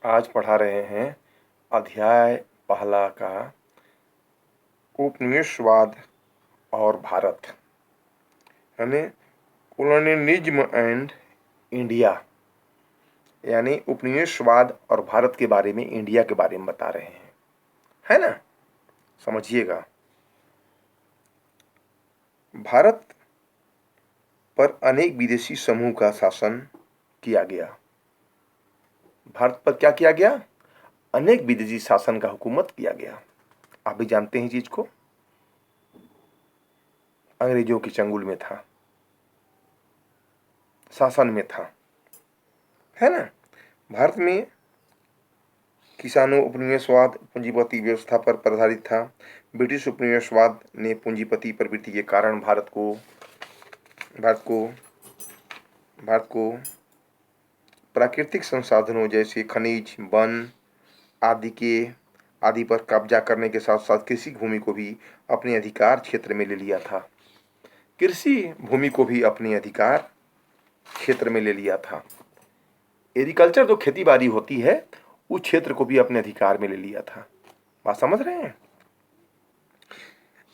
आज पढ़ा रहे हैं अध्याय पहला का उपनिवेशवाद और भारत, यानी कॉलोनियलिज्म एंड इंडिया, यानी उपनिवेशवाद और भारत के बारे में, इंडिया के बारे में बता रहे हैं, है ना। समझिएगा। भारत पर अनेक विदेशी समूह का शासन किया गया। भारत पर क्या किया गया? अनेक विदेशी शासन का हुकूमत किया गया। आप भी जानते हैं चीज को। अंग्रेजों के चंगुल में था, शासन में था, है ना। भारत में किसानों उपनिवेशवाद पूंजीपति व्यवस्था पर आधारित था। ब्रिटिश उपनिवेशवाद ने पूंजीपति प्रवृत्ति के कारण भारत को प्राकृतिक संसाधनों जैसे खनिज, वन आदि पर कब्जा करने के साथ साथ कृषि भूमि को भी अपने अधिकार क्षेत्र में ले लिया था। कृषि भूमि को भी अपने अधिकार क्षेत्र में ले लिया था। एग्रीकल्चर जो खेती बाड़ी होती है, उस क्षेत्र को भी अपने अधिकार में ले लिया था। बात समझ रहे हैं?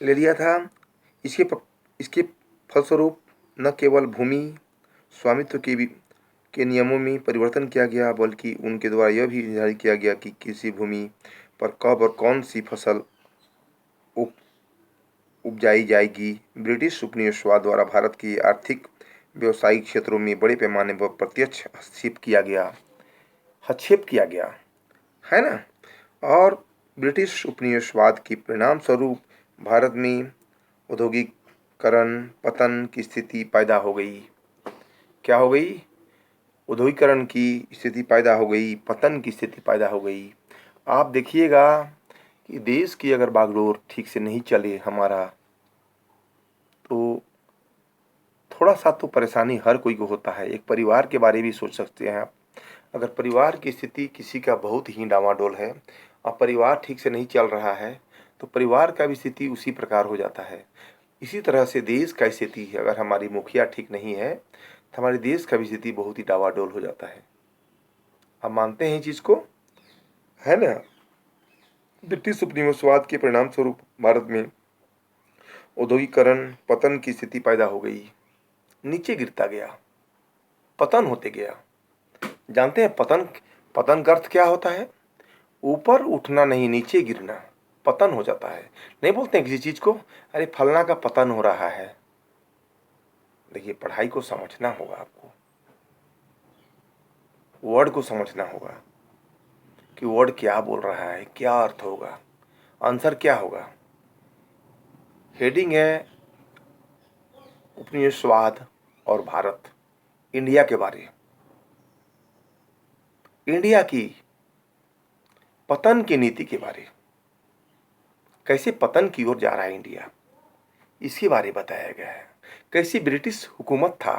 ले लिया था। इसके फलस्वरूप न केवल भूमि स्वामित्व के नियमों में परिवर्तन किया गया, बल्कि उनके द्वारा यह भी निर्धारित किया गया कि किसी भूमि पर कब और कौन सी फसल उपजाई जाएगी। ब्रिटिश उपनिवेशवाद द्वारा भारत के आर्थिक व्यवसायिक क्षेत्रों में बड़े पैमाने पर प्रत्यक्ष हस्तक्षेप किया गया, है ना। और ब्रिटिश उपनिवेशवाद के परिणाम स्वरूप भारत में औद्योगिकरण पतन की स्थिति पैदा हो गई। क्या हो गई? औद्योगिकरण की स्थिति पैदा हो गई, पतन की स्थिति पैदा हो गई। आप देखिएगा कि देश की अगर बागडोर ठीक से नहीं चले हमारा, तो थोड़ा सा तो परेशानी हर कोई को होता है। एक परिवार के बारे में भी सोच सकते हैं आप। अगर परिवार की स्थिति किसी का बहुत ही डामाडोल है और परिवार ठीक से नहीं चल रहा है, तो परिवार का भी स्थिति उसी प्रकार हो जाता है। इसी तरह से देश का स्थिति है, अगर हमारी मुखिया ठीक नहीं है तो हमारे देश का भी स्थिति बहुत ही डावाडोल हो जाता है। आप मानते हैं चीज को, है ना। ब्रिटिश उपनिवेशवाद के परिणाम स्वरूप भारत में औद्योगिकरण पतन की स्थिति पैदा हो गई, नीचे गिरता गया, पतन होते गया। जानते हैं पतन का अर्थ क्या होता है? ऊपर उठना नहीं, नीचे गिरना, पतन हो जाता है। नहीं बोलते हैं किसी चीज को, अरे फलना का पतन हो रहा है। देखिए, पढ़ाई को समझना होगा, आपको वर्ड को समझना होगा कि वर्ड क्या बोल रहा है, क्या अर्थ होगा, आंसर क्या होगा। हेडिंग है उपनिवेशवाद और भारत, इंडिया के बारे, इंडिया की पतन की नीति के बारे, कैसे पतन की ओर जा रहा है इंडिया, इसके बारे में बताया गया है। कैसी ब्रिटिश हुकूमत था,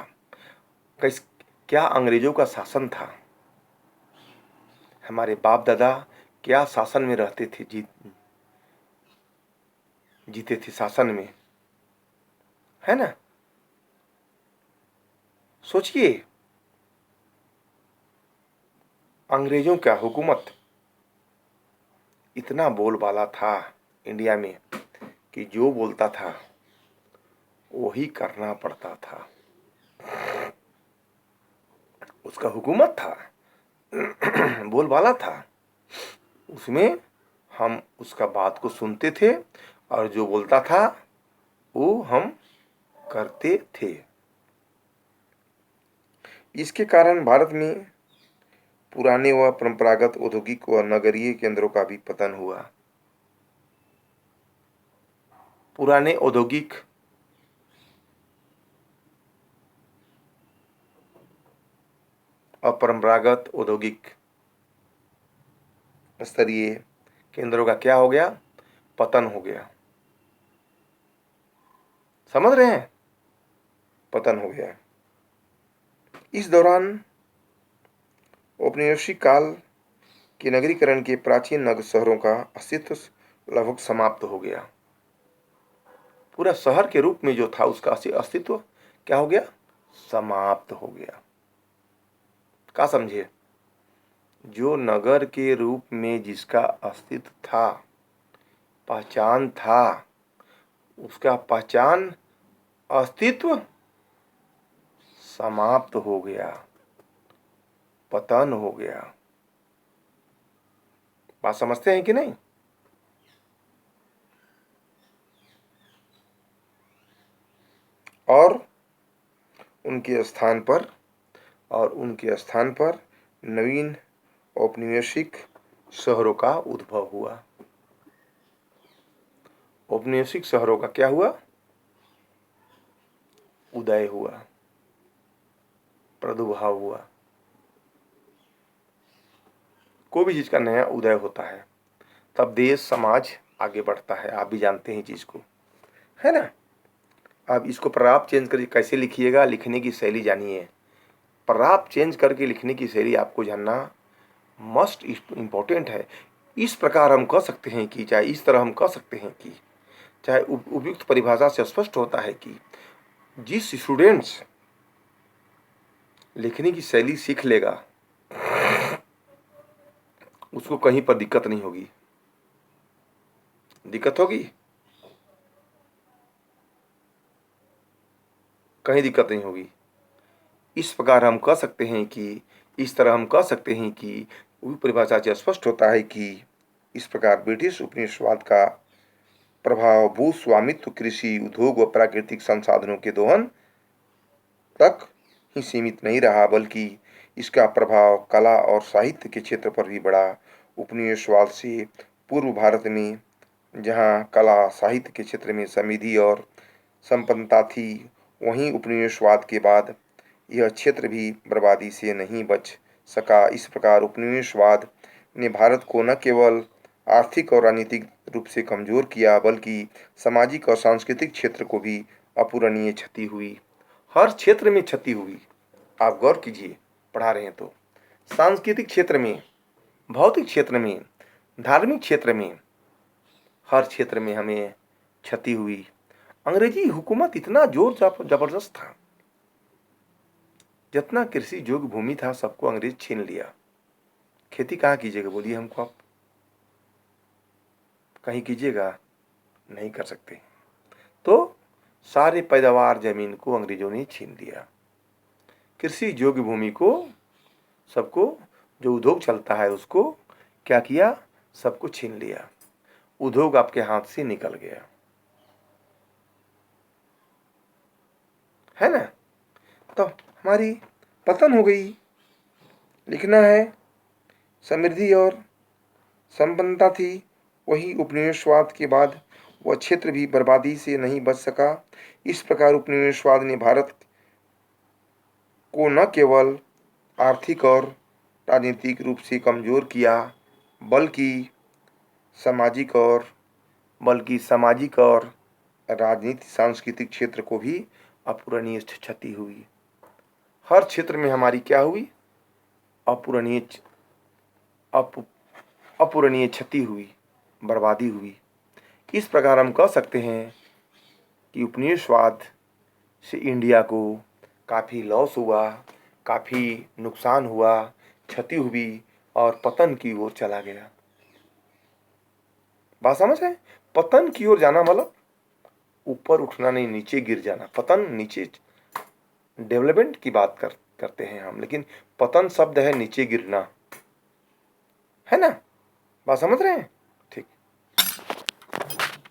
क्या अंग्रेजों का शासन था, हमारे बाप दादा क्या शासन में रहते थे, जीते थे शासन में, है ना। सोचिए, अंग्रेजों का हुकूमत इतना बोलबाला था इंडिया में कि जो बोलता था वही करना पड़ता था। उसका हुकूमत था, बोलबाला था, उसमें हम उसका बात को सुनते थे और जो बोलता था वो हम करते थे। इसके कारण भारत में पुराने व परंपरागत औद्योगिक व नगरीय केंद्रों का भी पतन हुआ। पुराने औद्योगिक और परंपरागत औद्योगिक स्तरीय केंद्रों का क्या हो गया? पतन हो गया। समझ रहे हैं? पतन हो गया। इस दौरान औपनिवेशिक काल के नगरीकरण के प्राचीन नगर शहरों का अस्तित्व लगभग समाप्त हो गया। पूरा शहर के रूप में जो था उसका अस्तित्व क्या हो गया? समाप्त हो गया। क्या समझे? जो नगर के रूप में जिसका अस्तित्व था, पहचान था, उसका पहचान अस्तित्व समाप्त हो गया, पतन हो गया। बात समझते हैं कि नहीं? और उनके स्थान पर नवीन औपनिवेशिक शहरों का उद्भव हुआ। औपनिवेशिक शहरों का क्या हुआ? उदय हुआ, प्रादुर्भाव हुआ। कोई भी चीज का नया उदय होता है तब देश समाज आगे बढ़ता है। आप भी जानते हैं चीज को, है ना? अब इसको प्राप चेंज करके कैसे लिखिएगा, लिखने की शैली जानिए। प्राप चेंज करके लिखने की शैली आपको जानना मस्ट इम्पोर्टेंट है। इस प्रकार हम कह सकते हैं कि, चाहे इस तरह हम कह सकते हैं कि, चाहे उपयुक्त परिभाषा से स्पष्ट होता है कि जिस स्टूडेंट्स लिखने की शैली सीख लेगा उसको कहीं पर दिक्कत नहीं होगी। दिक्कत होगी? कहीं दिक्कत नहीं होगी। इस प्रकार हम कह सकते हैं कि, इस तरह हम कह सकते हैं कि परिभाषा से स्पष्ट होता है कि इस प्रकार ब्रिटिश उपनिवेशवाद का प्रभाव भू स्वामित्व, कृषि, उद्योग व प्राकृतिक संसाधनों के दोहन तक ही सीमित नहीं रहा, बल्कि इसका प्रभाव कला और साहित्य के क्षेत्र पर भी बढ़ा। उपनिवेशवाद से पूर्व भारत में जहाँ कला साहित्य के क्षेत्र में समृद्धि और संपन्नता थी, वहीं उपनिवेशवाद के बाद यह क्षेत्र भी बर्बादी से नहीं बच सका। इस प्रकार उपनिवेशवाद ने भारत को न केवल आर्थिक और राजनीतिक रूप से कमजोर किया, बल्कि सामाजिक और सांस्कृतिक क्षेत्र को भी अपूरणीय क्षति हुई। हर क्षेत्र में क्षति हुई। आप गौर कीजिए, पढ़ा रहे हैं तो सांस्कृतिक क्षेत्र में, भौतिक क्षेत्र में, धार्मिक क्षेत्र में, हर क्षेत्र में हमें क्षति हुई। अंग्रेजी हुकूमत इतना जोर जबरदस्त था, जितना कृषि योग्य भूमि था सबको अंग्रेज छीन लिया। खेती कहाँ कीजिएगा बोलिए हमको आप? कहीं कीजिएगा? नहीं कर सकते। तो सारे पैदावार जमीन को अंग्रेजों ने छीन लिया। कृषि योग्य भूमि को, सबको, जो उद्योग चलता है उसको क्या किया? सबको छीन लिया। उद्योग आपके हाथ से निकल गया, है ना? तो हमारी पतन हो गई। लिखना है समृद्धि और संपन्नता थी, वही उपनिवेशवाद के बाद वह क्षेत्र भी बर्बादी से नहीं बच सका। इस प्रकार उपनिवेशवाद ने भारत को न केवल आर्थिक और राजनीतिक रूप से कमजोर किया, बल्कि सामाजिक और राजनीतिक सांस्कृतिक क्षेत्र को भी अपूरणीय क्षति हुई। हर क्षेत्र में हमारी क्या हुई? अपूरणीय क्षति हुई, बर्बादी हुई। इस प्रकार हम कह सकते हैं कि उपनिवेशवाद से इंडिया को काफ़ी लॉस हुआ, काफ़ी नुकसान हुआ, क्षति हुई और पतन की ओर चला गया। बात समझ है? पतन की ओर जाना मतलब ऊपर उठना नहीं, नीचे गिर जाना। पतन नीचे, डेवलपमेंट की बात करते हैं हम, लेकिन पतन शब्द है नीचे गिरना, है ना? बात समझ रहे हैं?